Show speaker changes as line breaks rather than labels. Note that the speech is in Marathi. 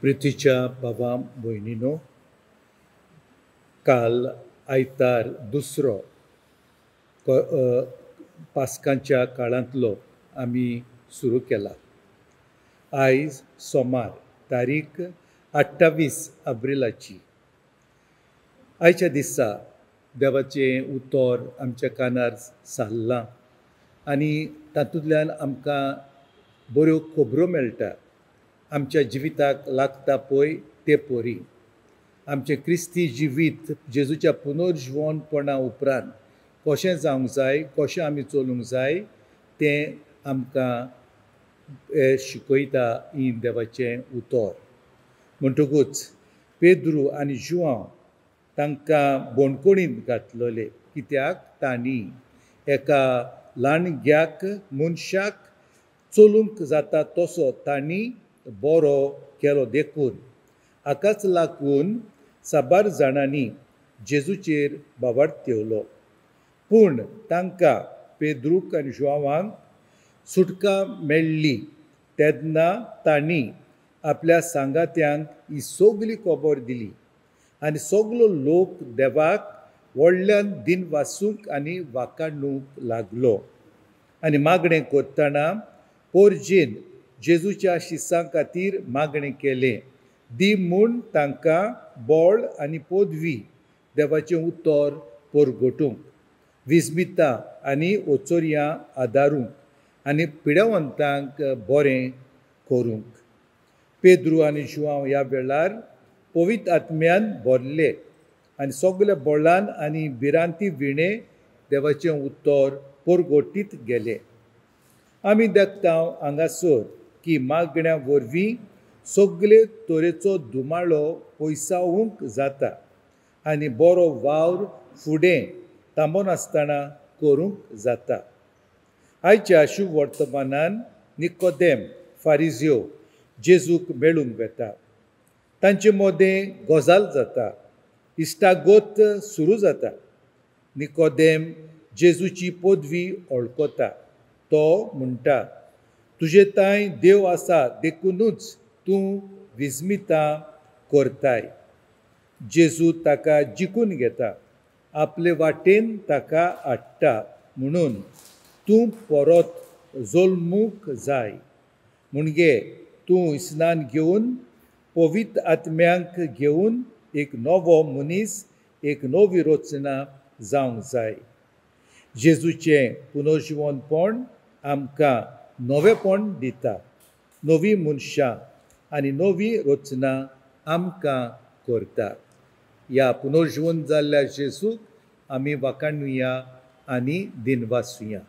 प्रितीच्या बाबा भयणीनो, काल आयतार दुसरो पास्कांच्या काळांतलो आमी सुरू केला. आयज सोमार तारीख 28 एप्रिलाची. आयच्या दिसा देवाचें उतर आमच्या कानार सारलां आनी तातूंतल्यान आमकां बऱ्यो खबरो मेळटा. आमच्या जिविताक लागता पळय ते परी आमचें क्रिस्ती जिवीत जेजूच्या पुनर्जिवनपणा उपरांत कशें जावंक जाय, कशें आमी चलूंक जाय तें आमकां शिकयता ही देवाचें उतर. म्हणटकूच पेद्रू आनी जुआंव तांकां बोणकुणींत घातलेले, कित्याक तांणी एका ल्हानग्याक मनशाक चलूंक जाता तसो तांणी बरो केलो देखून. हाकाच लागून साबार जाणांनी जेजूचेर बाबार्थ घेवलो. पूण तांकां पेद्रूक आनी जुआंवाक सुटका मेळ्ळी तेन्ना तांणी आपल्या सांगात्यांक ही सगली खबर दिली आनी सगलो लोक देवाक व्हडल्यान दिनवासूंक आनी वाखाणूंक लागलो. आनी मागणें करतना पोरजेन जेजूच्या शिसां खातीर मागणें केलें, दी म्हूण तांकां बळ आनी पदवी देवाचें उतर परगटूंक, विस्मितां आनी ओचोऱ्यां आदारूंक आनी पिडेवंतांक बरें करूंक. पेद्रू आनी जुआंव ह्या वेळार पवित्र आत्म्यान भरले आनी सगल्या बळान आनी भिरांती विणें देवाचें उतर परगटीत गेले. आमी देखता हांगासर की मागण्या वरवीं सगले तरेचो दुमाळो पयसावूंक जाता आनी बरो वावर फुडें थांबनासतना करूंक जाता. आयच्या शुभ वर्तमानान निकोदेम फारिझेव जेजूक मेळूंक वेता. तांचे मदें गजाल जाता, इश्टागत सुरू जाता. निकोदेम जेजूची पदवी वळखता. तो म्हणटा, तुजे थंय देव आसा देखूनच तूं विस्मितां करताय. जेजू ताका जिखून घेता, आपले वाटेन ताका हाडटा म्हणून तूं परत जल्मूंक जाय. म्हणजे तूं इस्नान घेवन पवित्र आत्म्यांक घेवन एक नवो मनीस, एक नवी रचना जावंक जाय. जेजूचें पुनर्जिवनपण आमकां नवेपण दिता, नवी मनशां आनी नवी रचना आमकां करता. ह्या पुनर्जिवन जाल्ल्या जेजूक आमी वाखाणुया आनी दिनवासुया.